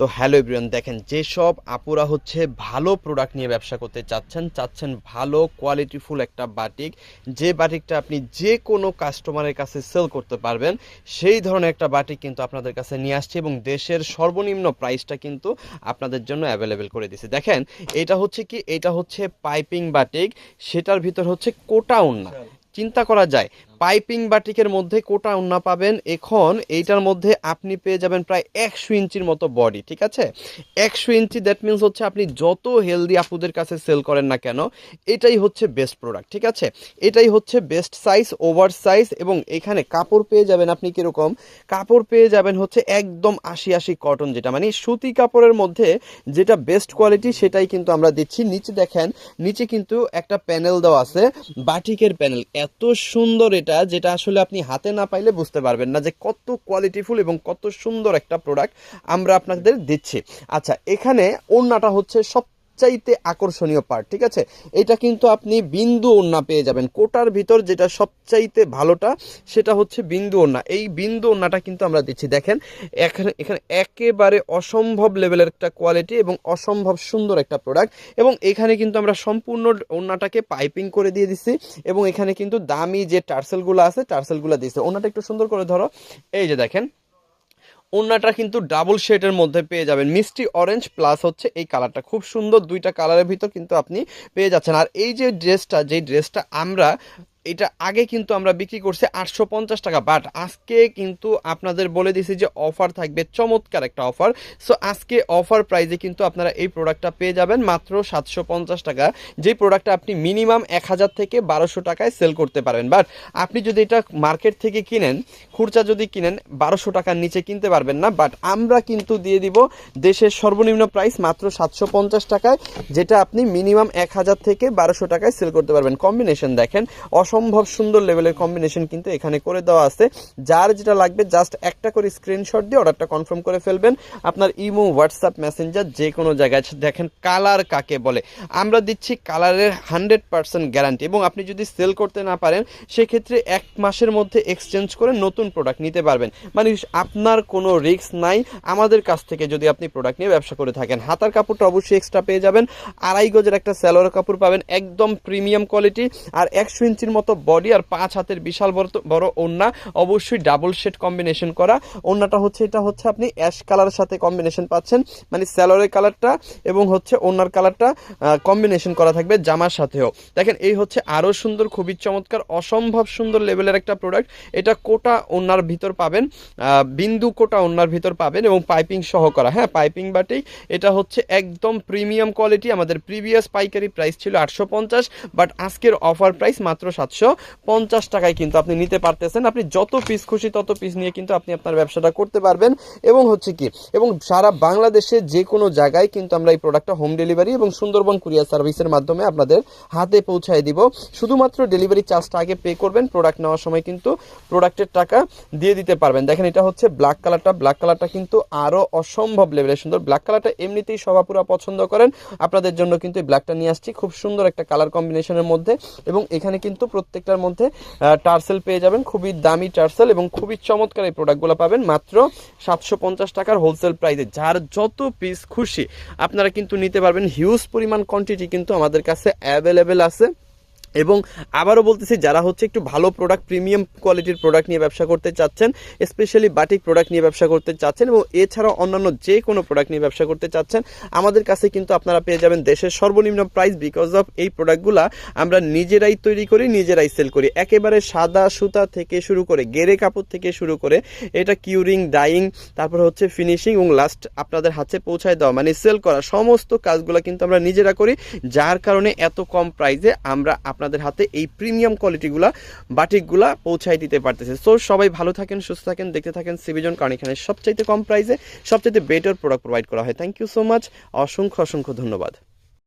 তো hello everyone, দেখেন যেসব আপুরা হচ্ছে ভালো প্রোডাক্ট নিয়ে ব্যবসা করতে চাচ্ছেন ভালো কোয়ালিটিফুল একটা বাটিক, যে বাটিকটা আপনি যে কোনো কাস্টমারের কাছে সেল করতে পারবেন, সেই ধরনের একটা বাটিক কিন্তু আপনাদের কাছে নিয়ে আসছে এবং দেশের সর্বনিম্ন প্রাইসটা কিন্তু আপনাদের জন্য অ্যাভেলেবেল করে দিয়েছে। দেখেন এটা হচ্ছে পাইপিং বাটিক, সেটার ভিতর হচ্ছে কোটা ওড়না। চিন্তা করা যায় পাইপিং বাটিকের মধ্যে কোটা ওড়না পাবেন। এখন এইটার মধ্যে আপনি পেয়ে যাবেন প্রায় 100 ইঞ্চির মতো বডি, ঠিক আছে? 100 ইঞ্চি, দ্যাট মিনস হচ্ছে আপনি যত হেলদি আপুদের কাছে সেল করেন না কেন, এটাই হচ্ছে বেস্ট প্রোডাক্ট, ঠিক আছে? এটাই হচ্ছে বেস্ট সাইজ, ওভার সাইজ। এবং এখানে কাপড় পেয়ে যাবেন আপনি কীরকম কাপড় পেয়ে যাবেন হচ্ছে একদম 80 কটন, যেটা মানে সুতি কাপড়ের মধ্যে যেটা বেস্ট কোয়ালিটি, সেটাই কিন্তু আমরা দিচ্ছি। নিচে দেখেন, নিচে কিন্তু একটা প্যানেল দেওয়া আছে, বাটিকের প্যানেল। এত সুন্দর এটা, যেটা আসলে আপনি হাতে না পাইলে বুঝতে পারবেন না যে কত কোয়ালিটিফুল এবং কত সুন্দর একটা প্রোডাক্ট আমরা আপনাদের দিচ্ছি। আচ্ছা, এখানে ওড়নাটা হচ্ছে সবচাইতে আকর্ষণীয় পার্ট, ঠিক আছে? এটা কিন্তু আপনি বিন্দু ওড়না পেয়ে যাবেন কোটার ভিতর। যেটা সবচাইতে ভালোটা সেটা হচ্ছে বিন্দু ওড়না। এই বিন্দু ওড়নাটা কিন্তু আমরা দিচ্ছি। দেখেন এখানে এখানে একেবারে অসম্ভব লেভেলের একটা কোয়ালিটি এবং অসম্ভব সুন্দর একটা প্রোডাক্ট। এবং এখানে কিন্তু আমরা সম্পূর্ণ ওড়নাটাকে পাইপিং করে দিয়ে দিচ্ছি এবং এখানে কিন্তু দামি যে টার্সেলগুলো আছে টার্সেলগুলো দিচ্ছে। ওড়নাটা একটু সুন্দর করে ধরো, এই যে দেখেন ওড়নাটা কিন্তু ডাবল শেডের মধ্যে পেয়ে যাবেন, মিষ্টি অরেঞ্জ প্লাস হচ্ছে এই কালারটা, খুব সুন্দর। দুইটা কালারের ভিতর কিন্তু আপনি পেয়ে যাচ্ছেন। আর এই যে ড্রেসটা আমরা এটা আগে কিন্তু আমরা বিক্রি করছি 850 টাকা, বাট আজকে কিন্তু আপনাদের বলে দিছি যে অফার থাকবে, চমৎকার একটা অফার। সো আজকে অফার প্রাইজে কিন্তু আপনারা এই প্রোডাক্টটা পেয়ে যাবেন মাত্র 750 টাকা, যেই প্রোডাক্টটা আপনি মিনিমাম 1000 থেকে 1200 টাকায় সেল করতে পারবেন। বাট আপনি যদি এটা মার্কেট থেকে কিনেন, খুচরা যদি কিনেন, 1200 টাকার নিচে কিনতে পারবেন না। বাট আমরা কিন্তু দিয়ে দিব দেশের সর্বনিম্ন প্রাইস মাত্র 750 টাকায়, যেটা আপনি মিনিমাম 1000 থেকে 1200 টাকায় সেল করতে পারবেন। কম্বিনেশন দেখেন, অসম্ভব সুন্দর লেভেলের কম্বিনেশন কিন্তু এখানে করে দেওয়া আছে। যার যেটা লাগবে জাস্ট একটা করে স্ক্রিনশট দিয়ে অর্ডারটা কনফার্ম করে ফেলবেন। আপনার ইমো, হোয়াটসঅ্যাপ, মেসেঞ্জার যে কোনো জায়গায়। দেখেন কালার কাকে বলে, আমরা দিচ্ছি কালারের 100% গ্যারান্টি। এবং আপনি যদি সেল করতে না পারেন, সেক্ষেত্রে 1 মাসের মধ্যে এক্সচেঞ্জ করে নতুন প্রোডাক্ট নিতে পারবেন। মানে আপনার কোনো রিস্ক নাই আমাদের কাছ থেকে যদি আপনি প্রোডাক্ট নিয়ে ব্যবসা করে থাকেন। হাতার কাপড়টা অবশ্যই এক্সট্রা পেয়ে যাবেন, 2.5 গজের একটা সালোয়ার কাপড় পাবেন, একদম প্রিমিয়াম কোয়ালিটি। আর 100 ইঞ্চির মতো বডি আর 5 হাতের বিশাল বড় ওড়না, অবশ্যই ডাবল শেড কম্বিনেশন করা। ওড়নাটা হচ্ছে এটা হচ্ছে আপনি অ্যাশ কালারের সাথে কম্বিনেশন পাচ্ছেন, মানে সালোয়ারের কালারটা এবং হচ্ছে ওড়নার কালারটা কম্বিনেশন করা থাকবে জামার সাথেও। দেখেন এই হচ্ছে আরও সুন্দর, খুবই চমৎকার, অসম্ভব সুন্দর লেভেলের একটা প্রোডাক্ট। এটা কোটা ওড়নার ভিতর পাবেন, বিন্দু কোটা ওড়নার ভিতর পাবেন এবং পাইপিং সহ করা। হ্যাঁ, পাইপিং বাটি। এটা হচ্ছে একদম প্রিমিয়াম কোয়ালিটি। আমাদের প্রিভিয়াস পাইকারি প্রাইস ছিল 850, বাট আজকের অফার প্রাইস মাত্র 750 টাকায় কিন্তু আপনি নিতে পারতেছেন। আপনি যত পিস খুশি তত পিস নিয়ে কিন্তু আপনি আপনার ব্যবসাটা করতে পারবেন। এবং হচ্ছে কি, এবং সারা বাংলাদেশে যে কোনো জায়গায় কিন্তু আমরা এই প্রোডাক্টটা হোম ডেলিভারি এবং সুন্দরবন কুরিয়ার সার্ভিসের মাধ্যমে আপনাদের হাতে পৌঁছায় দিব। শুধুমাত্র ডেলিভারি চার্জটা আগে পে করবেন, প্রোডাক্ট নেওয়ার সময় কিন্তু প্রোডাক্টের টাকা দিয়ে দিতে পারবেন। দেখেন এটা হচ্ছে ব্ল্যাক কালারটা কিন্তু আরও অসম্ভব লেভেলের সুন্দর। ব্ল্যাক কালারটা এমনিতেই সবাপুরা পছন্দ করেন, আপনাদের জন্য কিন্তু এই ব্ল্যাকটা নিয়ে আসছি খুব সুন্দর একটা কালার কম্বিনেশনের মধ্যে। এবং এখানে কিন্তু প্রত্যেকটার মধ্যে টার্সেল পেয়ে যাবেন, খুবই দামি টার্সেল, এবং খুবই চমৎকার এই প্রোডাক্টগুলো পাবেন মাত্র 750 টাকার হোলসেল প্রাইসে। যার যত পিস খুশি আপনারা কিন্তু নিতে পারবেন। হিউজ পরিমাণ কোয়ান্টিটি কিন্তু আমাদের কাছে অ্যাভেলেবেল আছে। এবং আবারও বলতেছি, যারা হচ্ছে একটু ভালো প্রোডাক্ট, প্রিমিয়াম কোয়ালিটির প্রোডাক্ট নিয়ে ব্যবসা করতে চাচ্ছেন, স্পেশালি বাটিক প্রোডাক্ট নিয়ে ব্যবসা করতে চাচ্ছেন, এবং এছাড়াও অন্যান্য যে কোনো প্রোডাক্ট নিয়ে ব্যবসা করতে চাচ্ছেন, আমাদের কাছে কিন্তু আপনারা পেয়ে যাবেন দেশের সর্বনিম্ন প্রাইস। বিকজ অফ এই প্রোডাক্টগুলো আমরা নিজেরাই তৈরি করি, নিজেরাই সেল করি। একেবারে সাদা সুতা থেকে শুরু করে, গেরে কাপড় থেকে শুরু করে, এটা কিউরিং, ডাইং, তারপর হচ্ছে ফিনিশিং এবং লাস্ট আপনাদের হাতে পৌঁছায় দেওয়া, মানে সেল করা, সমস্ত কাজগুলো কিন্তু আমরা নিজেরা করি। যার কারণে এত কম প্রাইসে আমরা আপনাদের হাতে এই প্রিমিয়াম কোয়ালিটিগুলা, বাটিকগুলা পৌঁছায় দিতে পারতেছে। সো সবাই ভালো থাকেন, সুস্থ থাকেন, দেখতে থাকেন সিবিজন, কারণ এখানে সবচাইতে কম প্রাইসে সবচাইতে বেটার প্রোডাক্ট প্রোভাইড করা হয়। থ্যাংক ইউ সো মাচ, অসংখ্য ধন্যবাদ।